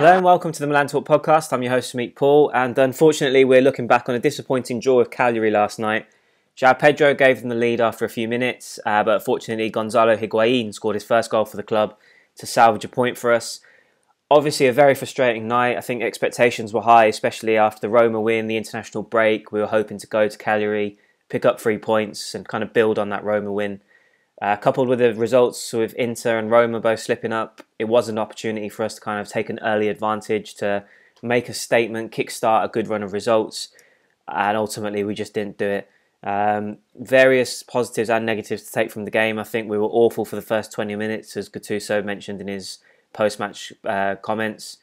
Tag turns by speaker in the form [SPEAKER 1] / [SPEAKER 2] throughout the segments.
[SPEAKER 1] Hello and welcome to the Milan Talk podcast. I'm your host, Meet Paul, and unfortunately we're looking back on a disappointing draw with Cagliari last night. João Pedro gave them the lead after a few minutes, but unfortunately Gonzalo Higuain scored his first goal for the club to salvage a point for us. Obviously a very frustrating night. I think expectations were high, especially after the Roma win, the international break. We were hoping to go to Cagliari, pick up 3 points and kind of build on that Roma win. Coupled with the results with Inter and Roma both slipping up, it was an opportunity for us to kind of take an early advantage to make a statement, kickstart a good run of results, and ultimately we just didn't do it. Various positives and negatives to take from the game. I think we were awful for the first 20 minutes, as Gattuso mentioned in his post-match comments.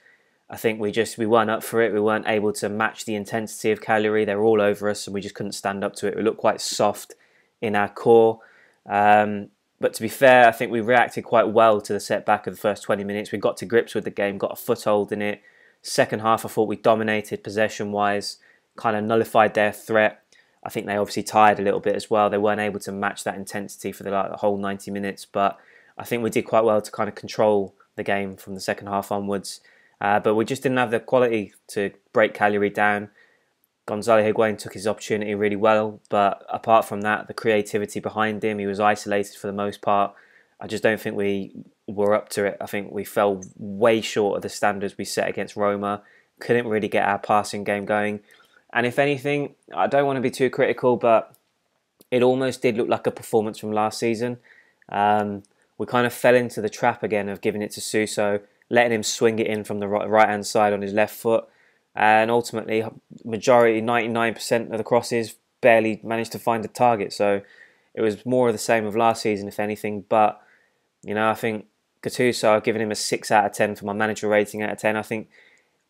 [SPEAKER 1] I think we weren't up for it. We weren't able to match the intensity of Cagliari. They were all over us and we just couldn't stand up to it. We looked quite soft in our core. But to be fair, I think we reacted quite well to the setback of the first 20 minutes. We got to grips with the game, got a foothold in it. Second half, I thought we dominated possession-wise, kind of nullified their threat. I think they obviously tired a little bit as well. They weren't able to match that intensity for the whole 90 minutes. But I think we did quite well to kind of control the game from the second half onwards. But we just didn't have the quality to break Cagliari down. Gonzalo Higuain took his opportunity really well, but apart from that, the creativity behind him, he was isolated for the most part. I just don't think we were up to it. I think we fell way short of the standards we set against Roma. Couldn't really get our passing game going. And if anything, I don't want to be too critical, but it almost did look like a performance from last season. We kind of fell into the trap again of giving it to Suso, letting him swing it in from the right-hand side on his left foot. And ultimately, majority, 99% of the crosses barely managed to find a target. So it was more of the same of last season, if anything. But, you know, I think Gattuso, I've given him a 6 out of 10 for my manager rating out of 10. I think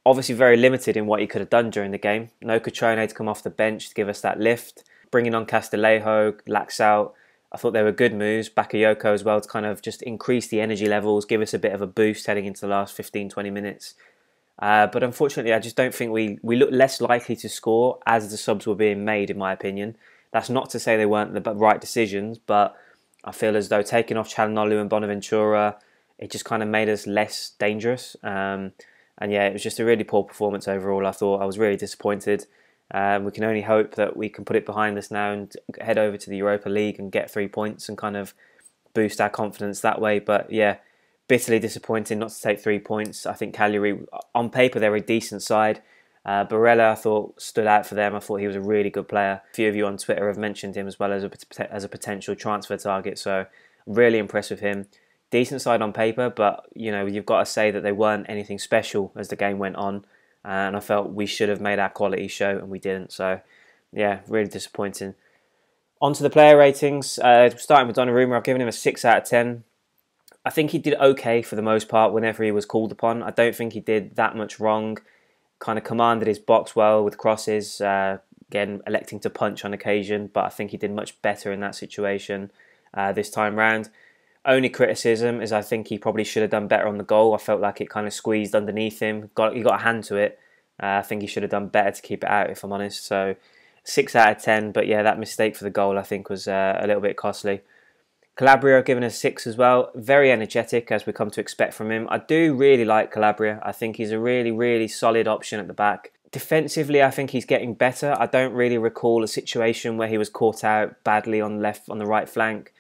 [SPEAKER 1] obviously very limited in what he could have done during the game. No Cutrone to come off the bench to give us that lift. Bringing on Castillejo, Laxalt, I thought they were good moves. Bakayoko as well to kind of just increase the energy levels, give us a bit of a boost heading into the last 15, 20 minutes. But unfortunately, I just don't think we looked less likely to score as the subs were being made, in my opinion. That's not to say they weren't the right decisions, but I feel as though taking off Çalhanoğlu and Bonaventura, it just kind of made us less dangerous. And yeah, it was just a really poor performance overall. I thought I was really disappointed. We can only hope that we can put it behind us now and head over to the Europa League and get 3 points and kind of boost our confidence that way. But yeah, bitterly disappointing not to take 3 points. I think Cagliari, on paper, they're a decent side. Barella, I thought, stood out for them. I thought he was a really good player. A few of you on Twitter have mentioned him as well as a potential transfer target. So really impressed with him. Decent side on paper, but you know you've got to say that they weren't anything special as the game went on. And I felt we should have made our quality show, and we didn't. So yeah, really disappointing. On to the player ratings. Starting with Donnarumma, I've given him a 6 out of 10. I think he did okay for the most part whenever he was called upon. I don't think he did that much wrong. Kind of commanded his box well with crosses. Again, electing to punch on occasion, but I think he did much better in that situation this time round. Only criticism is I think he probably should have done better on the goal. I felt like it kind of squeezed underneath him. He got a hand to it. I think he should have done better to keep it out, if I'm honest. So 6 out of 10. But yeah, that mistake for the goal I think was a little bit costly. Calabria, I've given a 6 as well. Very energetic, as we come to expect from him. I do really like Calabria. I think he's a really, really solid option at the back. Defensively, I think he's getting better. I don't really recall a situation where he was caught out badly on the right flank.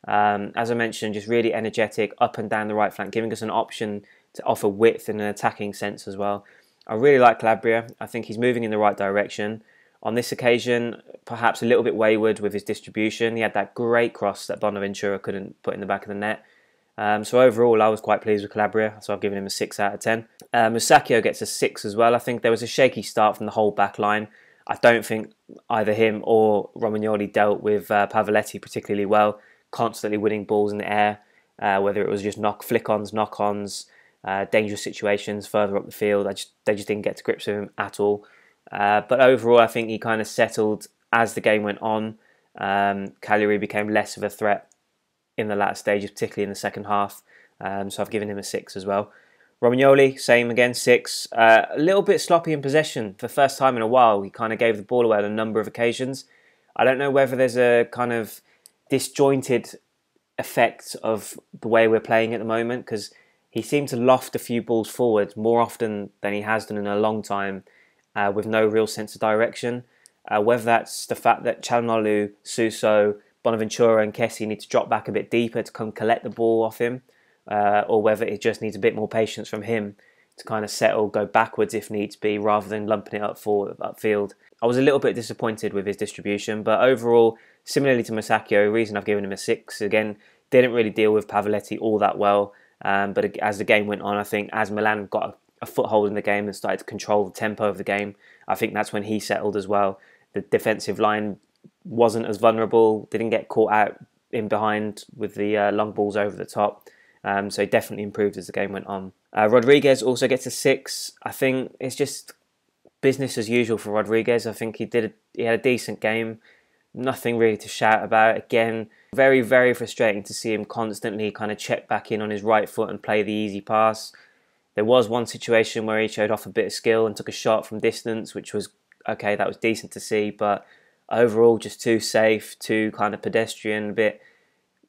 [SPEAKER 1] As I mentioned, just really energetic, up and down the right flank, giving us an option to offer width in an attacking sense as well. I really like Calabria. I think he's moving in the right direction. On this occasion, perhaps a little bit wayward with his distribution. He had that great cross that Bonaventura couldn't put in the back of the net. So overall, I was quite pleased with Calabria, so I've given him a 6 out of 10. Musacchio gets a 6 as well. I think there was a shaky start from the whole back line. I don't think either him or Romagnoli dealt with Pavoletti particularly well, constantly winning balls in the air, whether it was just flick-ons, knock-ons, dangerous situations further up the field. They just didn't get to grips with him at all. But overall, I think he kind of settled as the game went on. Cagliari became less of a threat in the latter stages, particularly in the second half. So I've given him a 6 as well. Romagnoli, same again, 6. A little bit sloppy in possession. For the first time in a while, he kind of gave the ball away on a number of occasions. I don't know whether there's a kind of disjointed effect of the way we're playing at the moment, because he seemed to loft a few balls forward more often than he has done in a long time, with no real sense of direction. Whether that's the fact that Çalhanoğlu, Suso, Bonaventura and Kessie need to drop back a bit deeper to come collect the ball off him, or whether it just needs a bit more patience from him to kind of settle, go backwards if needs be, rather than lumping it upfield. I was a little bit disappointed with his distribution, but overall, similarly to Musacchio, the reason I've given him a 6, again, didn't really deal with Pavoletti all that well, but as the game went on, I think as Milan got a foothold in the game and started to control the tempo of the game, I think that's when he settled as well. The defensive line wasn't as vulnerable, didn't get caught out in behind with the long balls over the top. So he definitely improved as the game went on. Rodriguez also gets a 6. I think it's just business as usual for Rodriguez. I think he had a decent game. Nothing really to shout about. Again, very, very frustrating to see him constantly kind of check back in on his right foot and play the easy pass. There was one situation where he showed off a bit of skill and took a shot from distance, which was okay, that was decent to see, but overall just too safe, too kind of pedestrian, a bit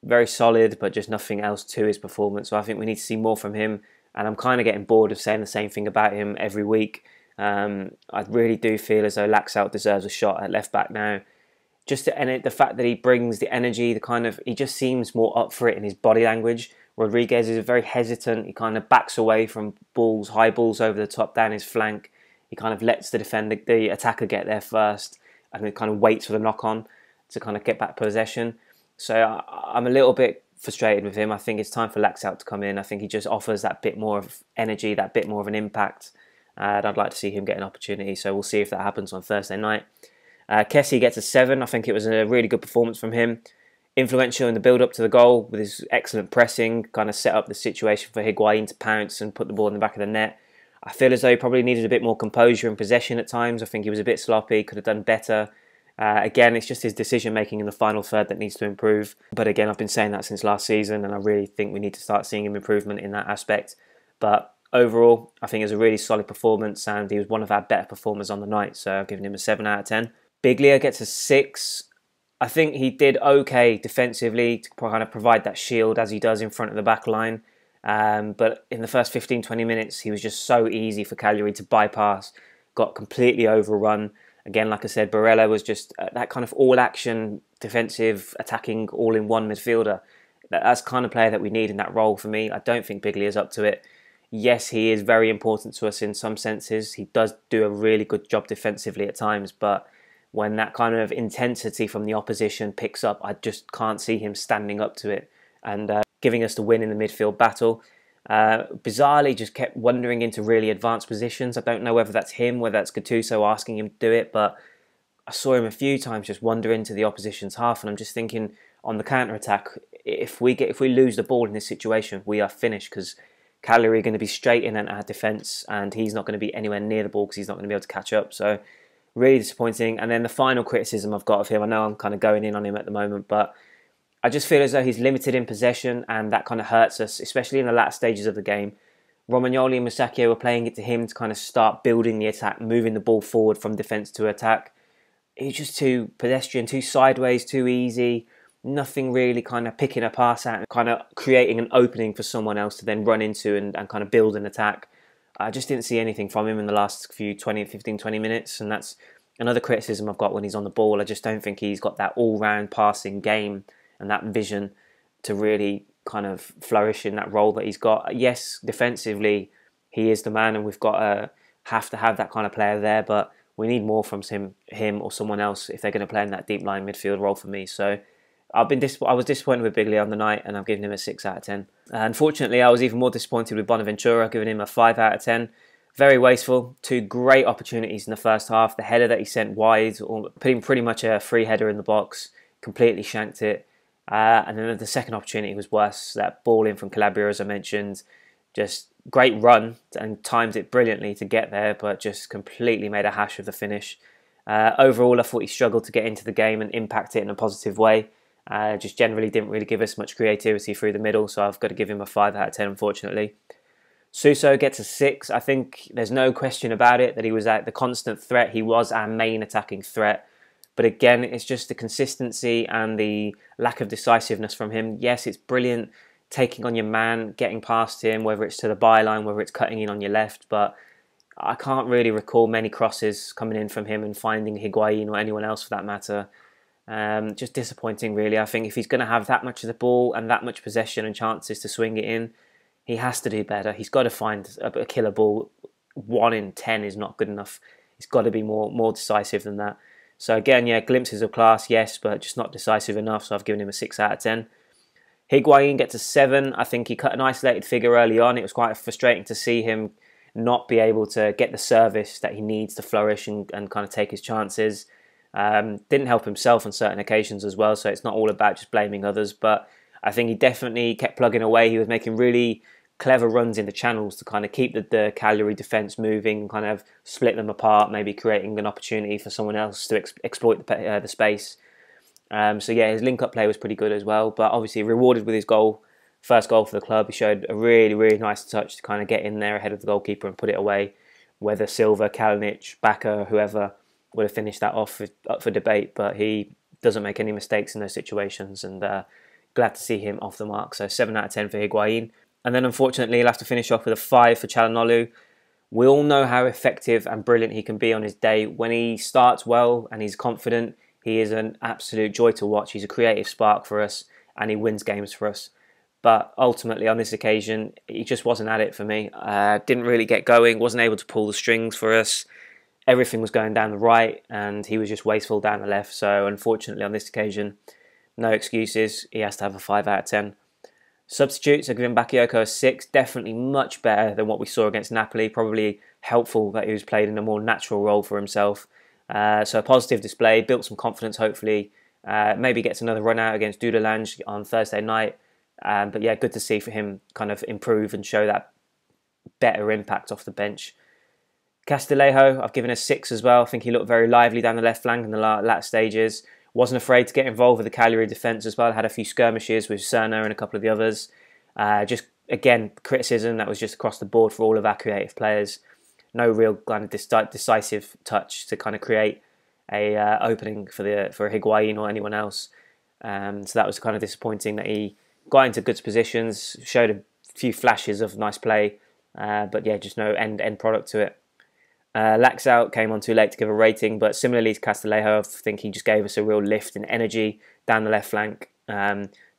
[SPEAKER 1] very solid, but just nothing else to his performance. So I think we need to see more from him, and I'm kind of getting bored of saying the same thing about him every week. I really do feel as though Laxalt deserves a shot at left back now. The fact that he brings the energy, he just seems more up for it in his body language. Rodriguez is very hesitant. He kind of backs away from balls, high balls over the top, down his flank. He kind of lets the attacker get there first, and then kind of waits for the knock-on to kind of get back possession. So I'm a little bit frustrated with him. I think it's time for Laxalt to come in. I think he just offers that bit more of energy, that bit more of an impact. And I'd like to see him get an opportunity. So we'll see if that happens on Thursday night. Kessie gets a 7. I think it was a really good performance from him. Influential in the build-up to the goal with his excellent pressing, kind of set up the situation for Higuain to pounce and put the ball in the back of the net. I feel as though he probably needed a bit more composure and possession at times. I think he was a bit sloppy, could have done better. Again, it's just his decision-making in the final third that needs to improve. But again, I've been saying that since last season, and I really think we need to start seeing him improvement in that aspect. But overall, I think it was a really solid performance, and he was one of our better performers on the night. So I've given him a 7 out of 10. Biglia gets a 6. I think he did okay defensively to kind of provide that shield as he does in front of the back line. But in the first 15-20 minutes, he was just so easy for Cagliari to bypass, got completely overrun. Again, like I said, Barella was just that kind of all-action, defensive, attacking, all-in-one midfielder. That's the kind of player that we need in that role for me. I don't think Biglia is up to it. Yes, he is very important to us in some senses. He does do a really good job defensively at times, but when that kind of intensity from the opposition picks up, I just can't see him standing up to it and giving us the win in the midfield battle. Bizarrely, just kept wandering into really advanced positions. I don't know whether that's him, whether that's Gattuso asking him to do it, but I saw him a few times just wander into the opposition's half, and I'm just thinking on the counter-attack, if we lose the ball in this situation, we are finished, because Cagliari are going to be straight in at our defence, and he's not going to be anywhere near the ball because he's not going to be able to catch up. So really disappointing. And then the final criticism I've got of him, I know I'm kind of going in on him at the moment, but I just feel as though he's limited in possession, and that kind of hurts us, especially in the latter stages of the game. Romagnoli and Musacchio were playing it to him to kind of start building the attack, moving the ball forward from defence to attack. He's just too pedestrian, too sideways, too easy. Nothing really kind of picking a pass out and kind of creating an opening for someone else to then run into and kind of build an attack. I just didn't see anything from him in the last 15, 20 minutes, and that's another criticism I've got when he's on the ball. I just don't think he's got that all-round passing game and that vision to really kind of flourish in that role that he's got. Yes, defensively, he is the man, and we've got to have that kind of player there, but we need more from him or someone else if they're going to play in that deep line midfield role for me. So I was disappointed with Biglia on the night, and I've given him a 6 out of 10. Unfortunately, I was even more disappointed with Bonaventura, giving him a 5 out of 10. Very wasteful. 2 great opportunities in the first half. The header that he sent wide, or putting pretty much a free header in the box, completely shanked it. And then the second opportunity was worse. That ball in from Calabria, as I mentioned, just great run and timed it brilliantly to get there, but just completely made a hash of the finish. Overall, I thought he struggled to get into the game and impact it in a positive way. Just generally didn't really give us much creativity through the middle, so I've got to give him a 5 out of 10, unfortunately. Suso gets a 6. I think there's no question about it that he was the constant threat. He was our main attacking threat. But again, it's just the consistency and the lack of decisiveness from him. Yes, it's brilliant taking on your man, getting past him, whether it's to the byline, whether it's cutting in on your left. But I can't really recall many crosses coming in from him and finding Higuain or anyone else for that matter. Just disappointing, really. I think if he's going to have that much of the ball and that much possession and chances to swing it in, he has to do better. He's got to find a killer ball. 1 in 10 is not good enough. He's got to be more decisive than that. So again, yeah, glimpses of class, yes, but just not decisive enough. So I've given him a 6 out of 10. Higuain gets a 7. I think he cut an isolated figure early on. It was quite frustrating to see him not be able to get the service that he needs to flourish and kind of take his chances. Didn't help himself on certain occasions as well, so it's not all about just blaming others, but I think he definitely kept plugging away. He was making really clever runs into channels to kind of keep the Cagliari defence moving, kind of split them apart, maybe creating an opportunity for someone else to exploit the space. So yeah, his link-up play was pretty good as well, but obviously rewarded with his goal, first goal for the club. He showed a really, really nice touch to kind of get in there ahead of the goalkeeper and put it away. Whether Silva, Kalinic, Bacca, whoever would have finished that off up for debate, but he doesn't make any mistakes in those situations, and glad to see him off the mark. So 7 out of 10 for Higuain. And then unfortunately he'll have to finish off with a 5 for Calhanoglu. We all know how effective and brilliant he can be on his day. When he starts well and he's confident, he is an absolute joy to watch. He's a creative spark for us and he wins games for us. But ultimately on this occasion, he just wasn't at it for me. Didn't really get going, wasn't able to pull the strings for us. Everything was going down the right and he was just wasteful down the left. So unfortunately on this occasion, no excuses. He has to have a 5 out of 10. Substitutes, are giving Bakayoko a 6. Definitely much better than what we saw against Napoli. Probably helpful that he was played in a more natural role for himself. So a positive display, built some confidence hopefully. Maybe gets another run out against Dudelange on Thursday night. But yeah, good to see for him kind of improve and show that better impact off the bench. Castillejo, I've given a 6 as well. I think he looked very lively down the left flank in the latter stages. Wasn't afraid to get involved with the Cagliari defence as well. Had a few skirmishes with Serna and a couple of the others. Just, again, criticism that was just across the board for all of our creative players. No real kind of decisive touch to kind of create a opening for Higuain or anyone else. So that was kind of disappointing that he got into good positions, showed a few flashes of nice play, but yeah, just no end product to it. Laxalt came on too late to give a rating, but similarly to Castillejo, I think he just gave us a real lift in energy down the left flank.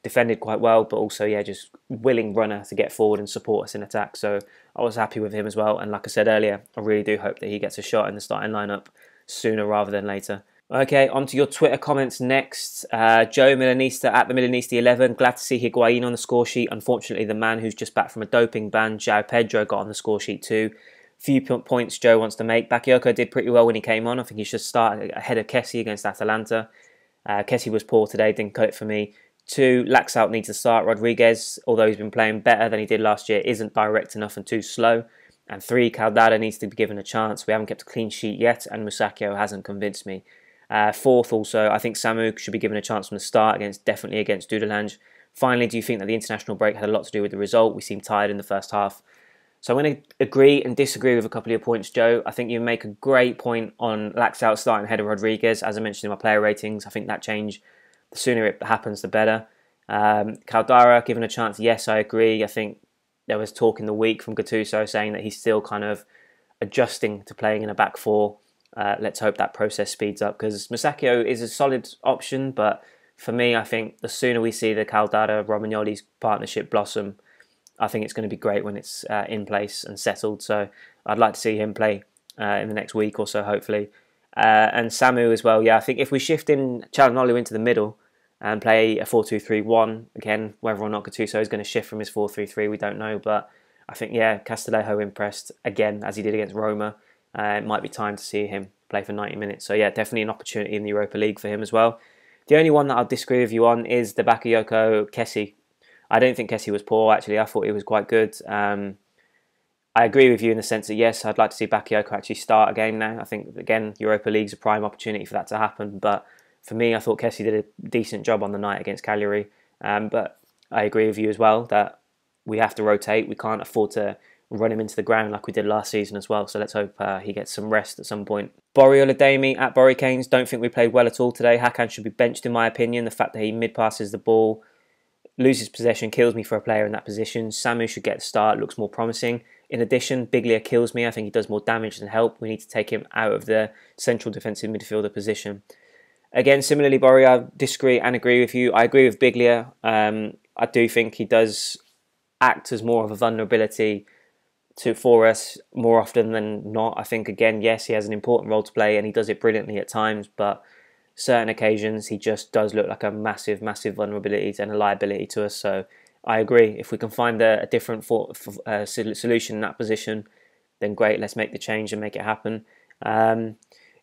[SPEAKER 1] Defended quite well, but also, yeah, just willing runner to get forward and support us in attack. So I was happy with him as well. And like I said earlier, I really do hope that he gets a shot in the starting lineup sooner rather than later. Okay, on to your Twitter comments next. Joe Milanista at the Milanista 11. Glad to see Higuain on the score sheet. Unfortunately, the man who's just back from a doping ban, João Pedro, got on the score sheet too. Few points Joe wants to make. Bakayoko did pretty well when he came on. I think he should start ahead of Kessie against Atalanta. Kessie was poor today, didn't cut it for me. 2, Laxalt needs to start. Rodriguez, although he's been playing better than he did last year, isn't direct enough and too slow. And 3, Caldara needs to be given a chance. We haven't kept a clean sheet yet, and Musacchio hasn't convinced me. 4th, also, I think Samu should be given a chance from the start, definitely against Dudelange. Finally, do you think that the international break had a lot to do with the result? We seemed tired in the first half. So I'm going to agree and disagree with a couple of your points, Joe. I think you make a great point on Laxalt starting ahead of Rodriguez. As I mentioned in my player ratings, I think that change, the sooner it happens, the better. Caldara, given a chance, yes, I agree. I think there was talk in the week from Gattuso saying that he's still kind of adjusting to playing in a back four. Let's hope that process speeds up, because Musacchio is a solid option, but for me, I think the sooner we see the Caldara-Romagnoli's partnership blossom, I think it's going to be great when it's in place and settled. So I'd like to see him play in the next week or so, hopefully. And Samu as well. Yeah, I think if we shift in Calhanoglu into the middle and play a 4-2-3-1, again, whether or not Gattuso is going to shift from his 4-3-3, we don't know. But I think, yeah, Castillejo impressed again, as he did against Roma. It might be time to see him play for 90 minutes. So yeah, definitely an opportunity in the Europa League for him as well. The only one that I'll disagree with you on is the Bakayoko Kessie. I don't think Kessie was poor, actually. I thought he was quite good. I agree with you in the sense that, yes, I'd like to see Bakayoko actually start a game now. I think, again, Europa League's a prime opportunity for that to happen. But for me, I thought Kessie did a decent job on the night against Cagliari. But I agree with you as well that we have to rotate. We can't afford to run him into the ground like we did last season as well. So let's hope he gets some rest at some point. Boriolademi at Borry Canes. Don't think we played well at all today. Hakan should be benched, in my opinion. The fact that he mid-passes the ball loses possession kills me for a player in that position. Samu should get the start, looks more promising. In addition, Biglia kills me. I think he does more damage than help. We need to take him out of the central defensive midfielder position. Again, similarly, Borry, I disagree and agree with you. I agree with Biglia. I do think he does act as more of a vulnerability for us more often than not. I think, again, yes, he has an important role to play and he does it brilliantly at times, but certain occasions he just does look like a massive vulnerability and a liability to us. So I agree. If we can find a different solution in that position, then great, let's make the change and make it happen.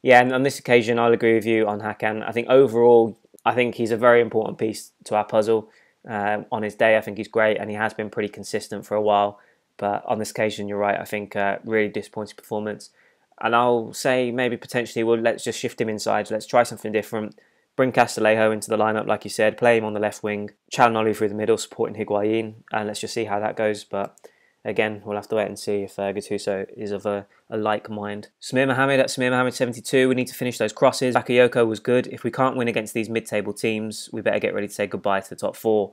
[SPEAKER 1] Yeah, and on this occasion, I'll agree with you on Hakan. I think overall, I think he's a very important piece to our puzzle. On his day, I think he's great, and he has been pretty consistent for a while. But on this occasion, you're right. I think really disappointing performance. And I'll say maybe potentially, well, let's just shift him inside. Let's try something different. Bring Castillejo into the lineup, like you said. Play him on the left wing. Calhanoglu through the middle, supporting Higuain. And let's just see how that goes. But again, we'll have to wait and see if Gattuso is of a like mind. Samir Mohammed at Samir Mohammed 72. We need to finish those crosses. Bakayoko was good. If we can't win against these mid-table teams, we better get ready to say goodbye to the top four.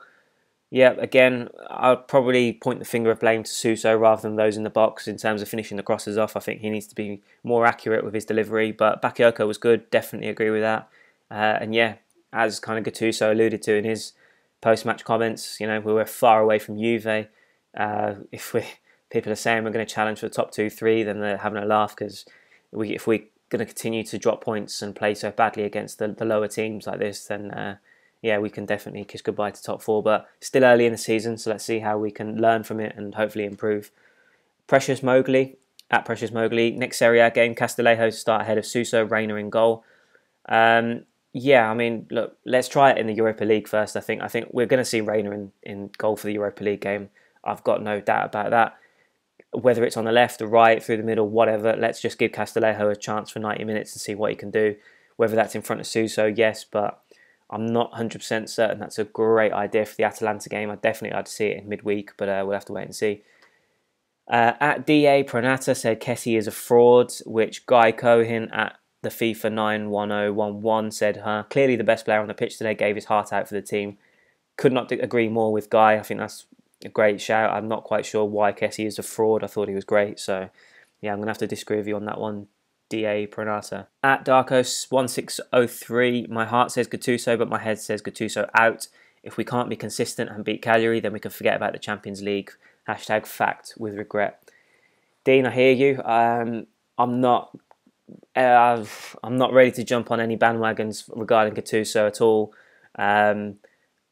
[SPEAKER 1] Yeah, again, I'll probably point the finger of blame to Suso rather than those in the box in terms of finishing the crosses off. I think he needs to be more accurate with his delivery, but Bakayoko was good, definitely agree with that. And yeah, as kind of Gattuso alluded to in his post-match comments, you know, we were far away from Juve. If people are saying we're going to challenge for the top 2-3, then they're having a laugh, because if we're going to continue to drop points and play so badly against the lower teams like this, then yeah, we can definitely kiss goodbye to top four, but still early in the season, so let's see how we can learn from it and hopefully improve. Precious Mowgli, at Precious Mowgli, next Serie A game, Castillejo to start ahead of Suso, Reina in goal. Yeah, I mean, look, let's try it in the Europa League first. I think we're going to see Reina in goal for the Europa League game. I've got no doubt about that. Whether it's on the left or right, through the middle, whatever, let's just give Castillejo a chance for 90 minutes and see what he can do. Whether that's in front of Suso, yes, but I'm not 100% certain that's a great idea for the Atalanta game. I'd definitely like to see it in midweek, but we'll have to wait and see. At DA, Pranata said Kessie is a fraud, which Guy Cohen at the FIFA 91011 said, clearly the best player on the pitch today, gave his heart out for the team. Could not agree more with Guy. I think that's a great shout. I'm not quite sure why Kessie is a fraud. I thought he was great. So, yeah, I'm going to have to disagree with you on that one, DA Pranata. At Darkos1603, my heart says Gattuso, but my head says Gattuso out. If we can't be consistent and beat Cagliari, then we can forget about the Champions League. Hashtag fact with regret. Dean, I hear you. I'm not ready to jump on any bandwagons regarding Gattuso at all.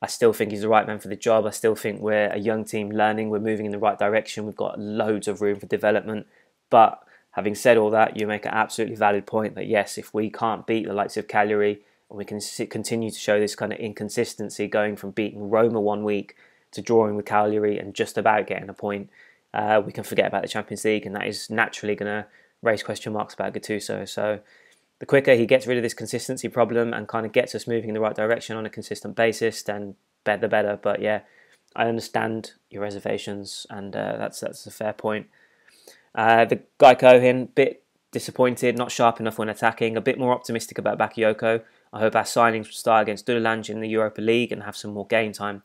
[SPEAKER 1] I still think he's the right man for the job. I still think we're a young team learning. We're moving in the right direction. We've got loads of room for development. But having said all that, you make an absolutely valid point that yes, if we can't beat the likes of Cagliari, and we can continue to show this kind of inconsistency, going from beating Roma one week to drawing with Cagliari and just about getting a point, we can forget about the Champions League, and that is naturally going to raise question marks about Gattuso. So the quicker he gets rid of this consistency problem and kind of gets us moving in the right direction on a consistent basis, then the better. But yeah, I understand your reservations, and that's a fair point. The Guy Cohen, bit disappointed, not sharp enough when attacking, a bit more optimistic about Bakayoko. I hope our signings will start against Dudelange in the Europa League and have some more game time.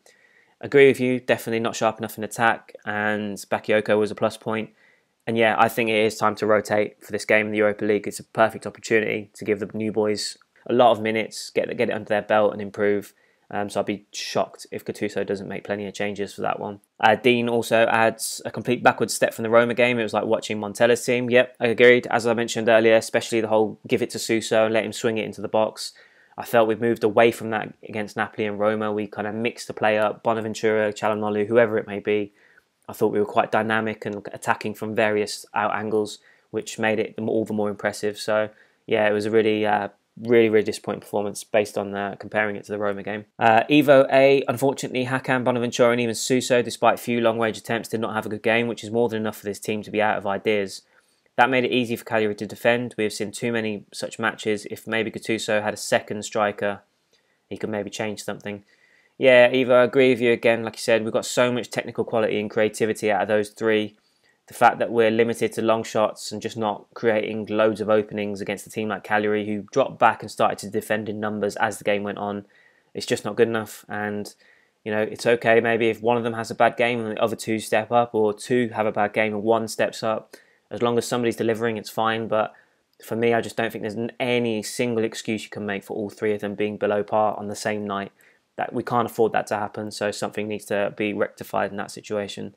[SPEAKER 1] Agree with you, definitely not sharp enough in attack, and Bakayoko was a plus point. And yeah, I think it is time to rotate for this game in the Europa League. It's a perfect opportunity to give the new boys a lot of minutes, get it under their belt and improve. So I'd be shocked if Gattuso doesn't make plenty of changes for that one. Dean also adds a complete backward step from the Roma game. It was like watching Montella's team. Yep, I agreed. As I mentioned earlier, especially the whole give it to Suso and let him swing it into the box. I felt we've moved away from that against Napoli and Roma. We kind of mixed the play up. Bonaventura, Calhanoglu, whoever it may be. I thought we were quite dynamic and attacking from various out angles, which made it all the more impressive. So yeah, it was a really disappointing performance based on comparing it to the Roma game. Evo A, unfortunately, Hakan, Bonaventura and even Suso, despite few long-range attempts, did not have a good game, which is more than enough for this team to be out of ideas. That made it easy for Cagliari to defend. We have seen too many such matches. If maybe Gattuso had a second striker, he could maybe change something. Yeah, Evo, I agree with you again. Like you said, we've got so much technical quality and creativity out of those three. The fact that we're limited to long shots and just not creating loads of openings against a team like Cagliari, who dropped back and started to defend in numbers as the game went on, it's just not good enough. And You know, it's okay maybe if one of them has a bad game and the other two step up, or two have a bad game and one steps up. As long as somebody's delivering, it's fine. But for me, I just don't think there's any single excuse you can make for all three of them being below par on the same night. That we can't afford that to happen, so something needs to be rectified in that situation.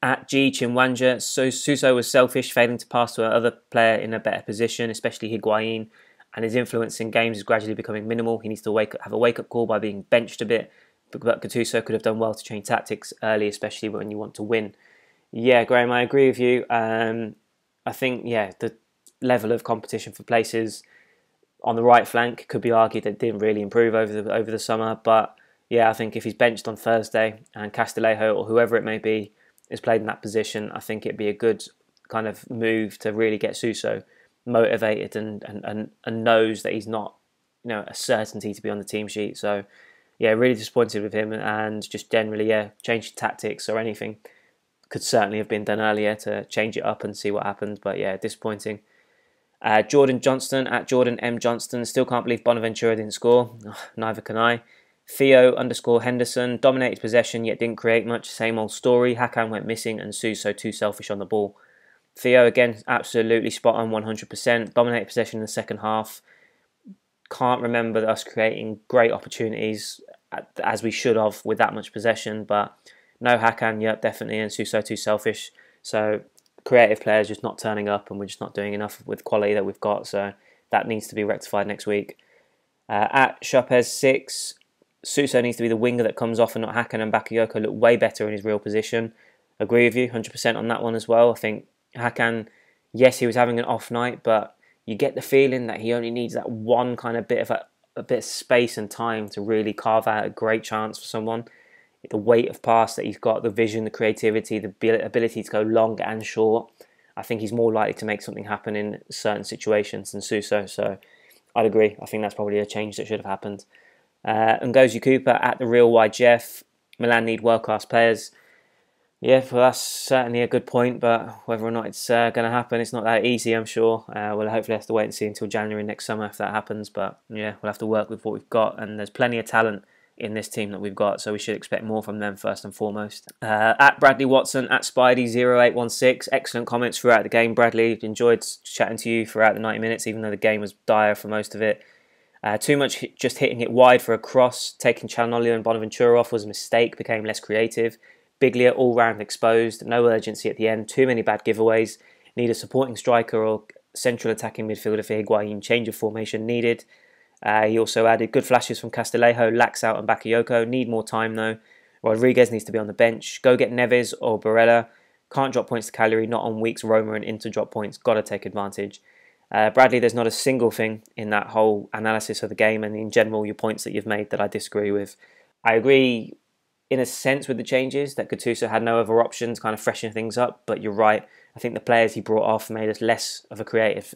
[SPEAKER 1] At G Chinwanja, so Suso was selfish, failing to pass to another player in a better position, especially Higuain, and his influence in games is gradually becoming minimal. He needs to have a wake-up call by being benched a bit, but Gattuso could have done well to change tactics early, especially when you want to win. Yeah, Graham, I agree with you. I think, the level of competition for places on the right flank could be argued that didn't really improve over the summer, but yeah, I think if he's benched on Thursday and Castillejo or whoever it may be is played in that position, I think it'd be a good kind of move to really get Suso motivated and knows that he's not, a certainty to be on the team sheet. So yeah, really disappointed with him, and just generally, change tactics or anything could certainly have been done earlier to change it up and see what happens. But yeah, disappointing. Jordan Johnston at Jordan M Johnston, still can't believe Bonaventura didn't score. Neither can I. Theo_Henderson dominated possession yet didn't create much. Same old story. Hakan went missing and Suso too selfish on the ball. Theo again absolutely spot on, 100%. Dominated possession in the second half. Can't remember us creating great opportunities as we should have with that much possession, but no Hakan, yep, definitely, and Suso too selfish. So creative players just not turning up, and we're just not doing enough with quality that we've got. So that needs to be rectified next week. At Sharpez6, Suso needs to be the winger that comes off and not Hakan, and Bakayoko look way better in his real position. Agree with you, 100% on that one as well. I think Hakan, yes, he was having an off night, but you get the feeling that he only needs that one kind of bit of space and time to really carve out a great chance for someone. The weight of pass that he's got, the vision, the creativity, the ability to go long and short. I think he's more likely to make something happen in certain situations than Suso. So I'd agree. I think that's probably a change that should have happened. Ngozi Cooper at the real YGF. Milan need world-class players. Yeah, well, that's certainly a good point, but whether or not it's going to happen, it's not that easy, I'm sure. We'll hopefully have to wait and see until January next summer if that happens. But yeah, we'll have to work with what we've got, and there's plenty of talent in this team that we've got, so we should expect more from them first and foremost. At Bradley Watson, at Spidey0816, excellent comments throughout the game. Bradley, enjoyed chatting to you throughout the 90 minutes, even though the game was dire for most of it. Too much just hitting it wide for a cross, taking Calhanoglu and Bonaventura off was a mistake, became less creative. Biglia all round exposed, no urgency at the end, too many bad giveaways, need a supporting striker or central attacking midfielder for Higuain, change of formation needed. He also added good flashes from Castillejo, Laxalt and Bakayoko, need more time though. Rodriguez needs to be on the bench, go get Neves or Barella, can't drop points to Cagliari, not on weeks Roma and Inter drop points, gotta take advantage. Bradley, there's not a single thing in that whole analysis of the game and in general your points that you've made that I disagree with. I agree in a sense with the changes that Gattuso had no other options, kind of freshen things up, but you're right. I think the players he brought off made us less of a creative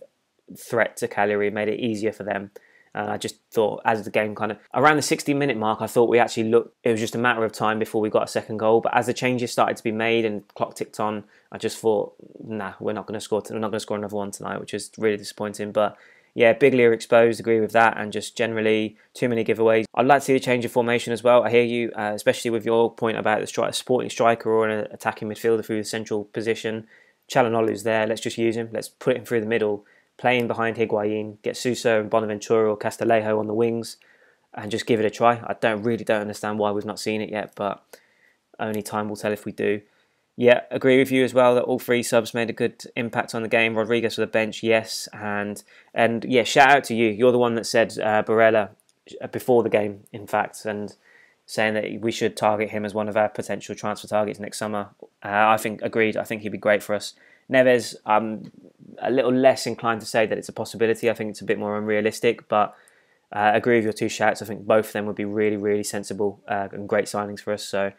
[SPEAKER 1] threat to Cagliari, made it easier for them. I just thought as the game kind of around the 60-minute mark, I thought we actually looked, it was just a matter of time before we got a second goal. But as the changes started to be made and clock ticked on, I just thought, nah, we're not going to score. We're not going to score another one tonight, which is really disappointing. But yeah, Biglia exposed, agree with that, and just generally too many giveaways. I'd like to see a change of formation as well. I hear you, especially with your point about the supporting striker or an attacking midfielder through the central position. Calhanoglu's there. Let's just use him. Let's put him through the middle. Playing behind Higuain, get Suso and Bonaventura or Castillejo on the wings and just give it a try. I really don't understand why we've not seen it yet, but only time will tell if we do. Yeah, agree with you as well that all three subs made a good impact on the game. Rodriguez for the bench, yes. And yeah, shout out to you. You're the one that said Barella before the game, in fact, and saying that we should target him as one of our potential transfer targets next summer. I think, agreed, I think he'd be great for us. Neves, I'm a little less inclined to say that it's a possibility. I think it's a bit more unrealistic, but I agree with your two shouts. I think both of them would be really, really sensible and great signings for us. So,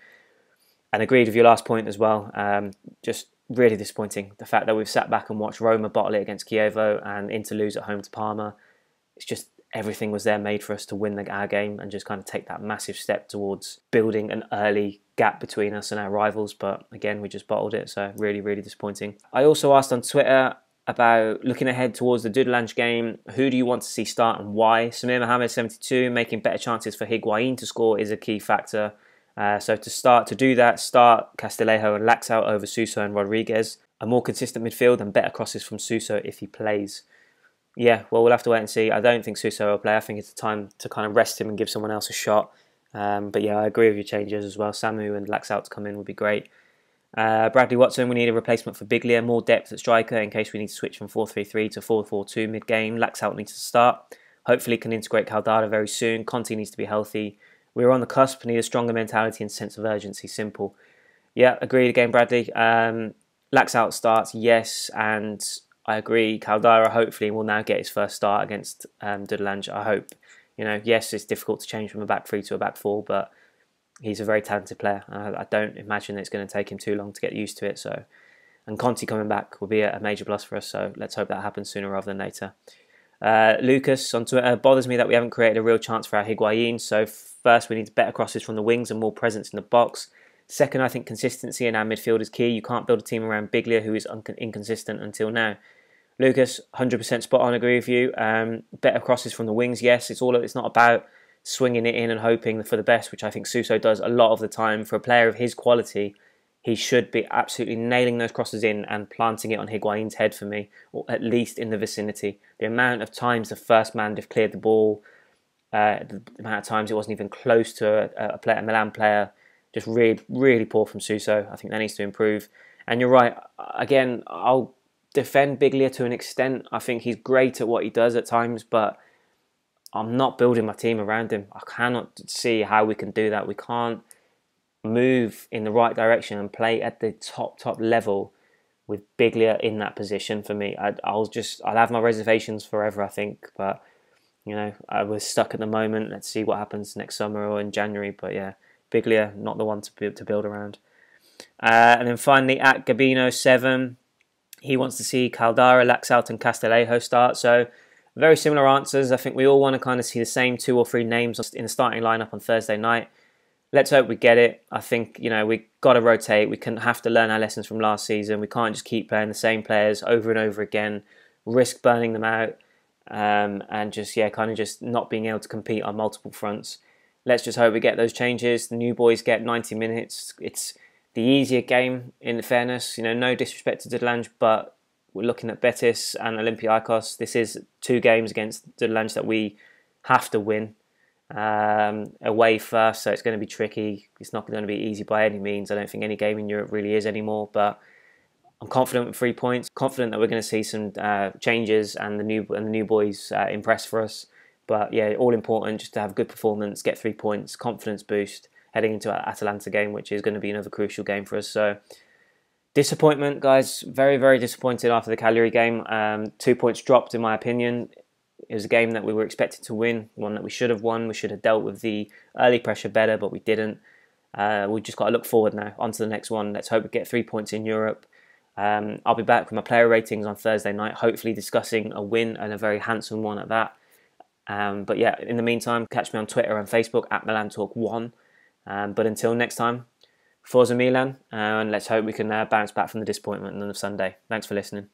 [SPEAKER 1] and agreed with your last point as well. Just really disappointing. The fact that we've sat back and watched Roma bottle it against Chievo and Inter lose at home to Parma. It's just everything was there made for us to win our game and just kind of take that massive step towards building an early gap between us and our rivals. But again, we just bottled it. So really, really disappointing. I also asked on Twitter, about looking ahead towards the Dudelange game. Who do you want to see start and why? Samir Mohamed, 72, making better chances for Higuain to score is a key factor. So to do that, start Castillejo and Laxalt over Suso and Rodriguez. A more consistent midfield and better crosses from Suso if he plays. Yeah, well, we'll have to wait and see. I don't think Suso will play. I think it's time to kind of rest him and give someone else a shot. But yeah, I agree with your changes as well. Samu and Laxalt to come in would be great. Bradley Watson, we need a replacement for Biglia, more depth at striker in case we need to switch from 4-3-3 to 4-4-2 mid-game. Laxalt needs to start. Hopefully can integrate Caldara very soon. Conte needs to be healthy. We're on the cusp, need a stronger mentality and sense of urgency. Simple. Yeah, agreed again, Bradley. Laxalt starts, yes, and I agree. Caldara hopefully will now get his first start against Dudelange. I hope. Yes, it's difficult to change from a back three to a back four, but he's a very talented player. I don't imagine it's going to take him too long to get used to it. So, and Conte coming back will be a major plus for us. So let's hope that happens sooner rather than later. Lucas on Twitter, bothers me that we haven't created a real chance for our Higuain. So first, we need better crosses from the wings and more presence in the box. Second, I think consistency in our midfield is key. You can't build a team around Biglia, who is inconsistent until now. Lucas, 100% spot on, agree with you. Better crosses from the wings, yes. It's not about swinging it in and hoping for the best, which I think Suso does a lot of the time. For a player of his quality, he should be absolutely nailing those crosses in and planting it on Higuain's head for me, or at least in the vicinity. The amount of times the first man cleared the ball, the amount of times it wasn't even close to a Milan player, just really, really poor from Suso. I think that needs to improve. And you're right, again, I'll defend Biglia to an extent. I think he's great at what he does at times, but I'm not building my team around him. I cannot see how we can do that. We can't move in the right direction and play at the top level with Biglia in that position. For me, I'll have my reservations forever, I think. But we're stuck at the moment. Let's see what happens next summer or in January. But yeah, Biglia not the one to build around. And then finally at Gabino7, he wants to see Caldara, Laxalt and Castillejo start. So very similar answers. I think we all want to kind of see the same 2 or 3 names in the starting lineup on Thursday night. Let's hope we get it. I think, we got to rotate. We have to learn our lessons from last season. We can't just keep playing the same players over and over again, risk burning them out, and just not being able to compete on multiple fronts. Let's just hope we get those changes. The new boys get 90 minutes. It's the easier game, in fairness. No disrespect to Dudelange, but we're looking at Betis and Olympiacos. This is 2 games against Dudelange that we have to win away first, so it's going to be tricky. It's not going to be easy by any means. I don't think any game in Europe really is anymore, but I'm confident with 3 points. Confident that we're going to see some changes and the new boys impress for us. But yeah, all important just to have good performance, get 3 points, confidence boost heading into our Atalanta game, which is going to be another crucial game for us. So disappointment, guys. Very, very disappointed after the Cagliari game. 2 points dropped, in my opinion. It was a game that we were expected to win, one that we should have won. We should have dealt with the early pressure better, but we didn't. We've just got to look forward now, on to the next one. Let's hope we get 3 points in Europe. I'll be back with my player ratings on Thursday night, hopefully discussing a win and a very handsome one at that. But yeah, in the meantime, catch me on Twitter and Facebook at MilanTalk1. But until next time, Forza Milan, and let's hope we can bounce back from the disappointment on the Sunday. Thanks for listening.